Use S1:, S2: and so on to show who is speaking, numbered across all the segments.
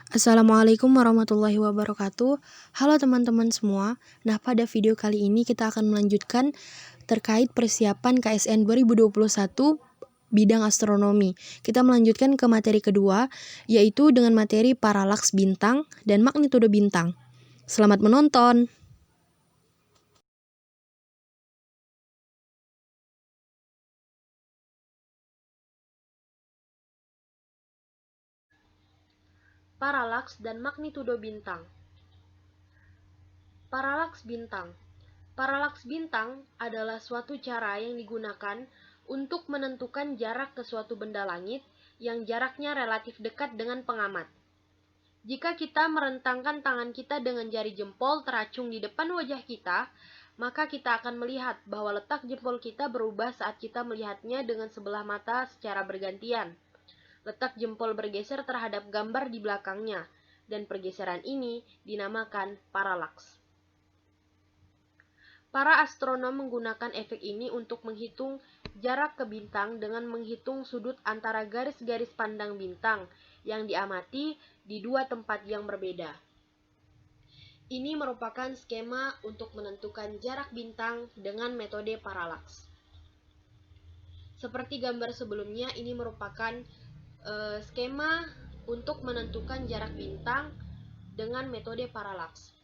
S1: Assalamualaikum warahmatullahi wabarakatuh. Halo teman-teman semua. Nah, pada video kali ini kita akan melanjutkan terkait persiapan KSN 2021 bidang astronomi. Kita melanjutkan ke materi kedua, yaitu dengan materi paralaks bintang dan magnitudo bintang. Selamat menonton. Paralaks dan magnitudo bintang. Paralaks bintang. Paralaks bintang adalah suatu cara yang digunakan untuk menentukan jarak ke suatu benda langit yang jaraknya relatif dekat dengan pengamat. Jika kita merentangkan tangan kita dengan jari jempol teracung di depan wajah kita, maka kita akan melihat bahwa letak jempol kita berubah saat kita melihatnya dengan sebelah mata secara bergantian. Letak jempol bergeser terhadap gambar di belakangnya, dan pergeseran ini dinamakan paralaks. Para astronom menggunakan efek ini untuk menghitung jarak ke bintang dengan menghitung sudut antara garis-garis pandang bintang yang diamati di dua tempat yang berbeda. Ini merupakan skema untuk menentukan jarak bintang dengan metode paralaks. Seperti gambar sebelumnya, ini merupakan skema untuk menentukan jarak bintang dengan metode paralaks.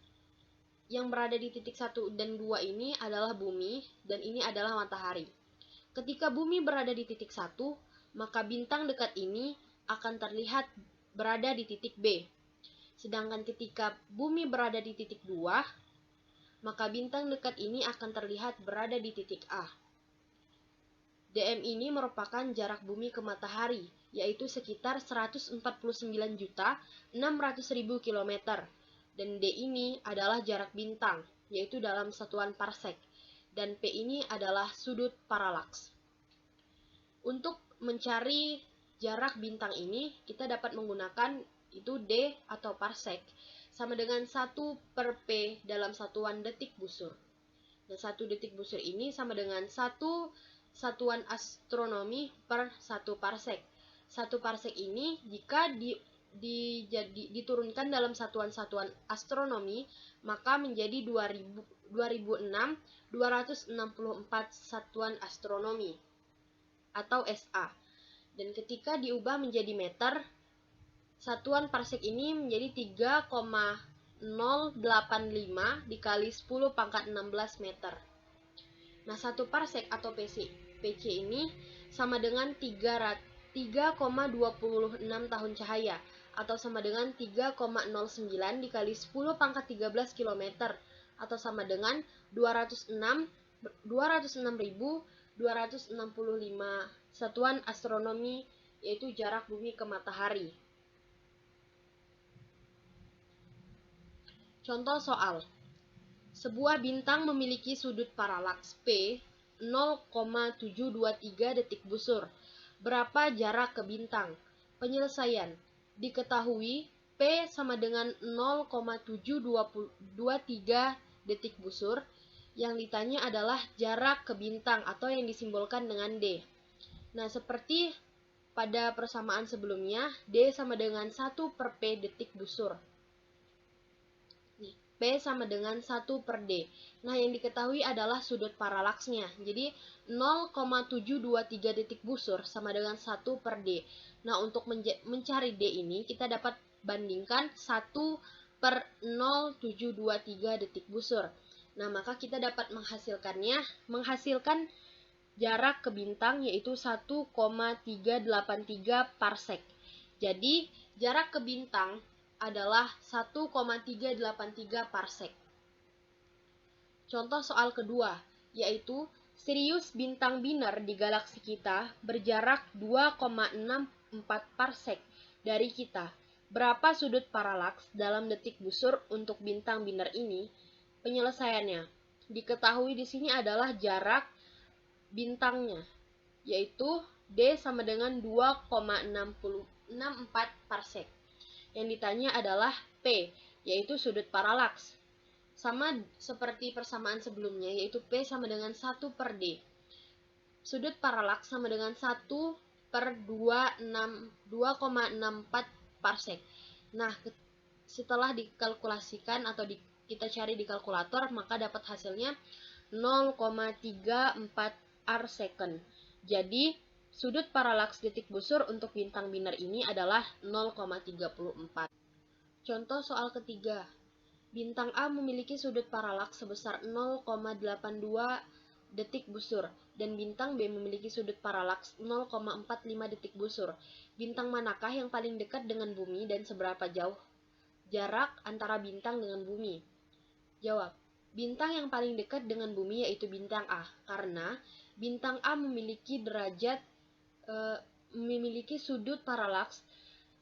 S1: Yang berada di titik 1 dan 2 ini adalah bumi, dan ini adalah matahari. Ketika bumi berada di titik 1, maka bintang dekat ini akan terlihat berada di titik B. Sedangkan ketika bumi berada di titik 2, maka bintang dekat ini akan terlihat berada di titik A. DM ini merupakan jarak bumi ke matahari, yaitu sekitar 149.600.000 km. Dan D ini adalah jarak bintang, yaitu dalam satuan parsek. Dan P ini adalah sudut paralaks. Untuk mencari jarak bintang ini, kita dapat menggunakan itu D atau parsek, sama dengan 1/P dalam satuan detik busur. Dan 1 detik busur ini sama dengan 1 satuan astronomi per 1 parsek. 1 parsek ini jika diturunkan dalam satuan-satuan astronomi, maka menjadi 2.264 satuan astronomi atau SA. Dan ketika diubah menjadi meter, satuan parsek ini menjadi 3,085 dikali 10 pangkat 16 meter. Nah, 1 parsek atau PC ini sama dengan 3,26 tahun cahaya, atau sama dengan 3,09 dikali 10 pangkat 13 km, atau sama dengan 206.265 satuan astronomi, yaitu jarak bumi ke matahari. Contoh soal. Sebuah bintang memiliki sudut paralaks P 0,723 detik busur. Berapa jarak ke bintang? Penyelesaian. Diketahui P sama dengan 0,723 detik busur. Yang ditanya adalah jarak ke bintang atau yang disimbolkan dengan D. Nah, seperti pada persamaan sebelumnya, D sama dengan 1/P detik busur. P sama dengan 1/D. Nah, yang diketahui adalah sudut paralaksnya. Jadi, 0,723 detik busur sama dengan 1/D. Nah, untuk mencari D ini, kita dapat bandingkan 1/0,723 detik busur. Nah, maka kita dapat menghasilkan jarak ke bintang, yaitu 1,383 parsek. Jadi, jarak ke bintang adalah 1,383 parsek. Contoh soal kedua, yaitu Sirius bintang biner di galaksi kita berjarak 2,64 parsek dari kita. Berapa sudut paralaks dalam detik busur untuk bintang biner ini? Penyelesaiannya. Diketahui di sini adalah jarak bintangnya, yaitu D sama dengan 2,64 parsek. Yang ditanya adalah P, yaitu sudut paralaks. Sama seperti persamaan sebelumnya, yaitu P sama dengan 1/D. Sudut paralaks sama dengan 1/2,64 parsek. Nah, setelah dikalkulasikan atau kita cari di kalkulator, maka dapat hasilnya 0,34 arcsekund. Jadi, sudut paralaks detik busur untuk bintang biner ini adalah 0,34. Contoh soal ketiga. Bintang A memiliki sudut paralaks sebesar 0,82 detik busur dan bintang B memiliki sudut paralaks 0,45 detik busur. Bintang manakah yang paling dekat dengan bumi dan seberapa jauh jarak antara bintang dengan bumi? Jawab. Bintang yang paling dekat dengan bumi yaitu bintang A, karena bintang A memiliki memiliki sudut paralaks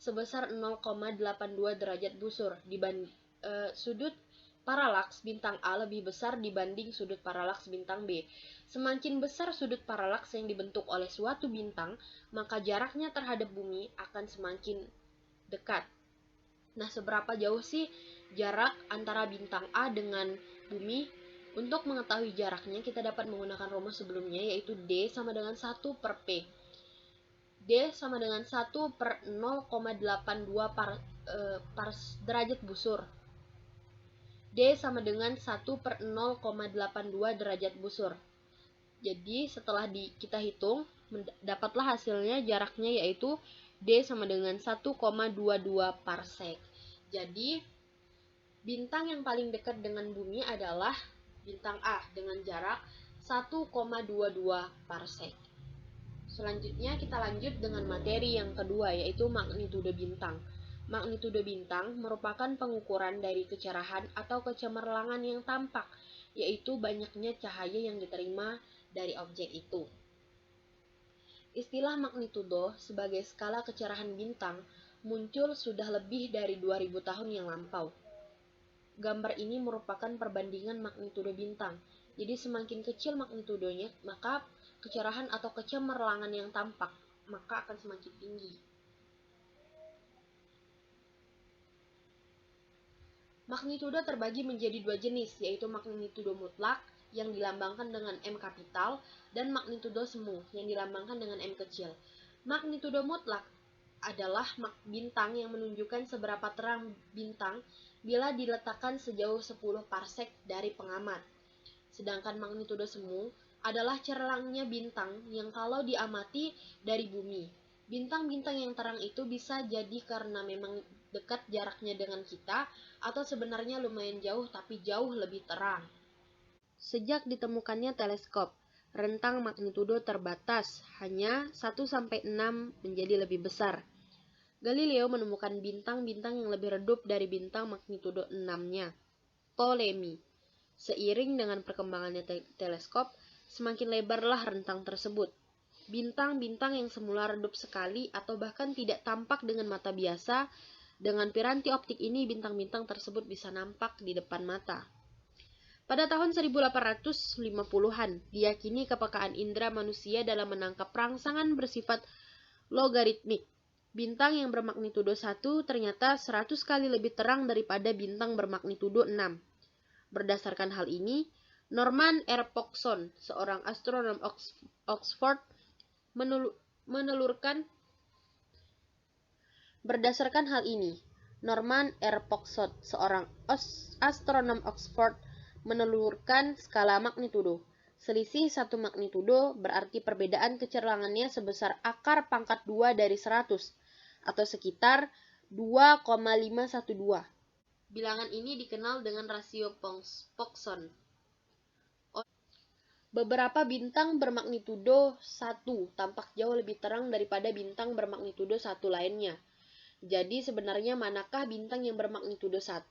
S1: sebesar 0,82 derajat busur. Sudut paralaks bintang A lebih besar dibanding sudut paralaks bintang B. Semakin besar sudut paralaks yang dibentuk oleh suatu bintang, maka jaraknya terhadap bumi akan semakin dekat. Nah, seberapa jauh sih jarak antara bintang A dengan bumi? Untuk mengetahui jaraknya, kita dapat menggunakan rumus sebelumnya, yaitu D sama dengan 1 per P. D sama dengan 1 per 0,82 derajat busur. D sama dengan 1 per 0,82 derajat busur. Jadi setelah kita hitung, dapatlah hasilnya jaraknya yaitu D sama dengan 1,22 parsec. Jadi bintang yang paling dekat dengan bumi adalah bintang A dengan jarak 1,22 parsec. Selanjutnya kita lanjut dengan materi yang kedua, yaitu magnitudo bintang. Magnitudo bintang merupakan pengukuran dari kecerahan atau kecemerlangan yang tampak, yaitu banyaknya cahaya yang diterima dari objek itu. Istilah magnitudo sebagai skala kecerahan bintang muncul sudah lebih dari 2000 tahun yang lampau. Gambar ini merupakan perbandingan magnitudo bintang. Jadi semakin kecil magnitudonya, maka kecerahan atau kecemerlangan yang tampak maka akan semakin tinggi. Magnitudo terbagi menjadi dua jenis, yaitu magnitudo mutlak yang dilambangkan dengan M kapital dan magnitudo semu yang dilambangkan dengan M kecil. Magnitudo mutlak adalah bintang yang menunjukkan seberapa terang bintang bila diletakkan sejauh 10 parsec dari pengamat. Sedangkan magnitudo semu adalah cerlangnya bintang yang kalau diamati dari bumi. Bintang-bintang yang terang itu bisa jadi karena memang dekat jaraknya dengan kita, atau sebenarnya lumayan jauh tapi jauh lebih terang. Sejak ditemukannya teleskop, rentang magnitudo terbatas, hanya 1-6 menjadi lebih besar. Galileo menemukan bintang-bintang yang lebih redup dari bintang magnitudo 6-nya. Ptolemy. Seiring dengan perkembangannya teleskop, semakin lebarlah rentang tersebut. Bintang-bintang yang semula redup sekali atau bahkan tidak tampak dengan mata biasa, dengan piranti optik ini bintang-bintang tersebut bisa nampak di depan mata. Pada tahun 1850-an, diyakini kepekaan indera manusia dalam menangkap rangsangan bersifat logaritmik. Bintang yang bermagnitudo 1 ternyata 100 kali lebih terang daripada bintang bermagnitudo 6. Berdasarkan hal ini, Norman R. Pogson, seorang astronom Oxford, menelurkan skala magnitudo. Selisih 1 magnitudo berarti perbedaan kecerlangannya sebesar akar pangkat 2 dari 100, atau sekitar 2,512. Bilangan ini dikenal dengan rasio Pogson. Beberapa bintang bermagnitudo 1 tampak jauh lebih terang daripada bintang bermagnitudo 1 lainnya. Jadi sebenarnya manakah bintang yang bermagnitudo 1?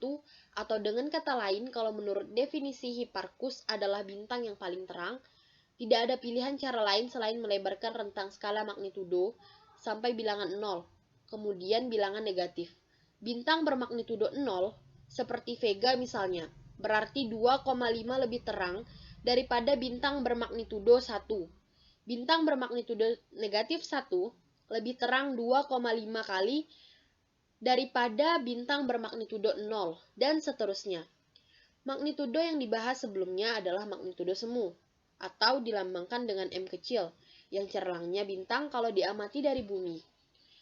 S1: Atau dengan kata lain, kalau menurut definisi Hipparchus adalah bintang yang paling terang, tidak ada pilihan cara lain selain melebarkan rentang skala magnitudo sampai bilangan 0, kemudian bilangan negatif. Bintang bermagnitudo 0, seperti Vega misalnya, berarti 2,5 lebih terang daripada bintang bermagnitudo 1. Bintang bermagnitudo negatif 1 lebih terang 2,5 kali daripada bintang bermagnitudo 0, dan seterusnya. Magnitudo yang dibahas sebelumnya adalah magnitudo semu, atau dilambangkan dengan M kecil, yang cerlangnya bintang kalau diamati dari bumi.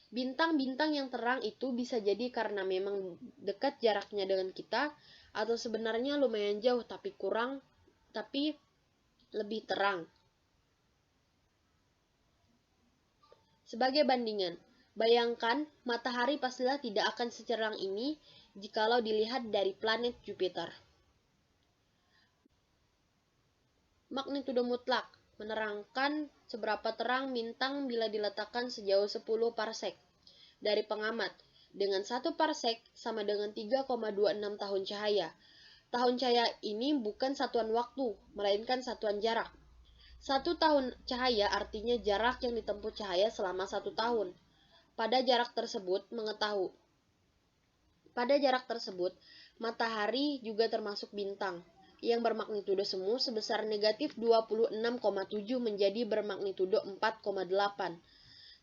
S1: Bintang-bintang yang terang itu bisa jadi karena memang dekat jaraknya dengan kita, atau sebenarnya lumayan jauh tapi lebih terang. Sebagai bandingan, bayangkan matahari pastilah tidak akan secerang ini jikalau dilihat dari planet Jupiter. Magnitudo mutlak menerangkan seberapa terang bintang bila diletakkan sejauh 10 parsek dari pengamat. Dengan 1 parsek sama dengan 3,26 tahun cahaya. Tahun cahaya ini bukan satuan waktu, melainkan satuan jarak. 1 tahun cahaya artinya jarak yang ditempuh cahaya selama 1 tahun. Pada jarak tersebut, matahari juga termasuk bintang yang bermagnitudo semu sebesar negatif 26,7 menjadi bermagnitudo 4,8.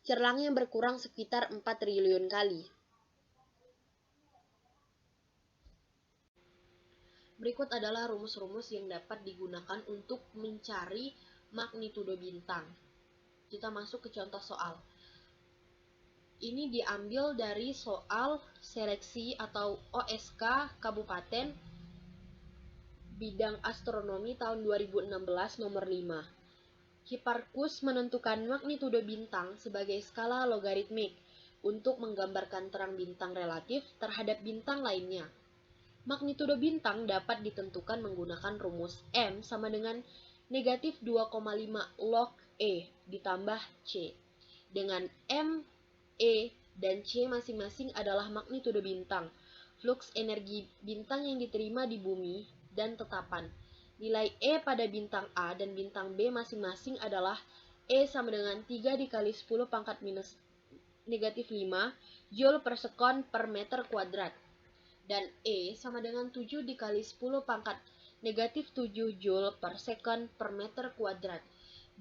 S1: Cerlangnya berkurang sekitar 4 triliun kali. Berikut adalah rumus-rumus yang dapat digunakan untuk mencari magnitudo bintang. Kita masuk ke contoh soal. Ini diambil dari soal seleksi atau OSK Kabupaten Bidang Astronomi tahun 2016 nomor 5. Hipparchus menentukan magnitudo bintang sebagai skala logaritmik untuk menggambarkan terang bintang relatif terhadap bintang lainnya. Magnitudo bintang dapat ditentukan menggunakan rumus M sama dengan negatif 2,5 log E ditambah C, dengan M, E, dan C masing-masing adalah magnitudo bintang, flux energi bintang yang diterima di bumi, dan tetapan. Nilai E pada bintang A dan bintang B masing-masing adalah E sama dengan 3 dikali 10 pangkat minus negatif 5 Joule per sekon per meter kuadrat. Dan E sama dengan 7 dikali 10 pangkat negatif 7 Joule per sekon per meter kuadrat.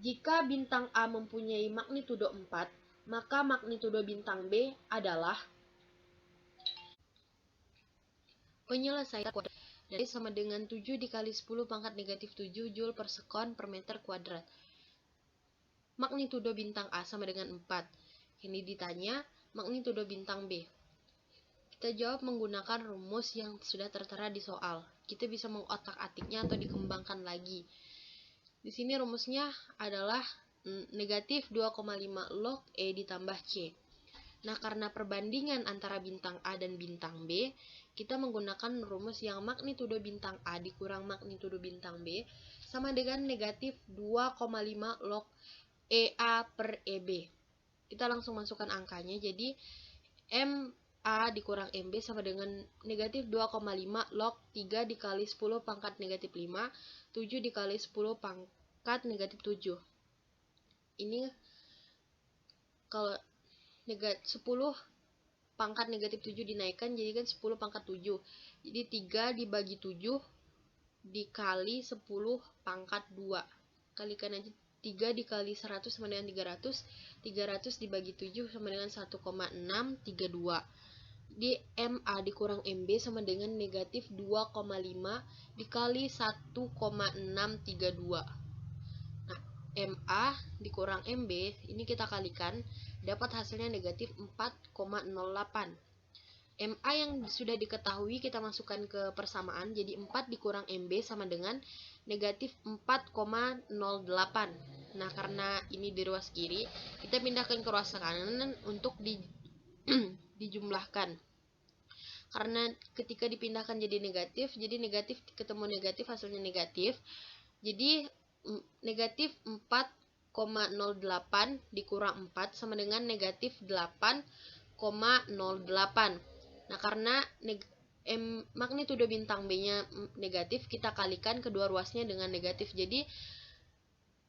S1: Jika bintang A mempunyai magnitudo 4, maka magnitudo bintang B adalah penyelesaian kuadrat. Dan E sama dengan 7 dikali 10 pangkat negatif 7 Joule per sekon per meter kuadrat. Magnitudo bintang A sama dengan 4. Ini ditanya magnitudo bintang B. Kita jawab menggunakan rumus yang sudah tertera di soal. Kita bisa mengotak-atiknya atau dikembangkan lagi. Di sini rumusnya adalah negatif 2,5 log E ditambah C. Nah, karena perbandingan antara bintang A dan bintang B, kita menggunakan rumus yang magnitudo bintang A dikurang magnitudo bintang B sama dengan negatif 2,5 log EA per EB. Kita langsung masukkan angkanya, jadi MA dikurang MB sama dengan negatif 2,5 log 3 dikali 10 pangkat negatif 5, 7 dikali 10 pangkat negatif 7. Ini kalau 10 pangkat negatif 7 dinaikkan jadi kan 10 pangkat 7. Jadi 3 dibagi 7 dikali 10 pangkat 2. Kalikan aja 3 dikali 100 sama dengan 300. 300 dibagi 7 sama dengan 1,632. Di MA dikurang MB sama dengan negatif 2,5 dikali 1,632. Nah, MA dikurang MB ini kita kalikan, dapat hasilnya negatif 4,08. MA yang sudah diketahui kita masukkan ke persamaan, jadi 4 dikurang MB sama dengan negatif 4,08. Nah, karena ini di ruas kiri, kita pindahkan ke ruas kanan untuk dijumlahkan. Karena ketika dipindahkan jadi negatif ketemu negatif, hasilnya negatif. Jadi negatif 4,08 dikurang 4 sama dengan negatif 8,08. Nah, karena magnitudo bintang B-nya negatif, kita kalikan kedua ruasnya dengan negatif, jadi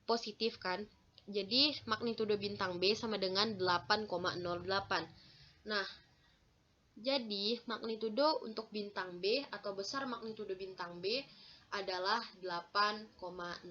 S1: positif kan. Jadi magnitudo bintang B sama dengan 8,08. Nah, jadi magnitudo untuk bintang B atau besar magnitudo bintang B adalah 8,08.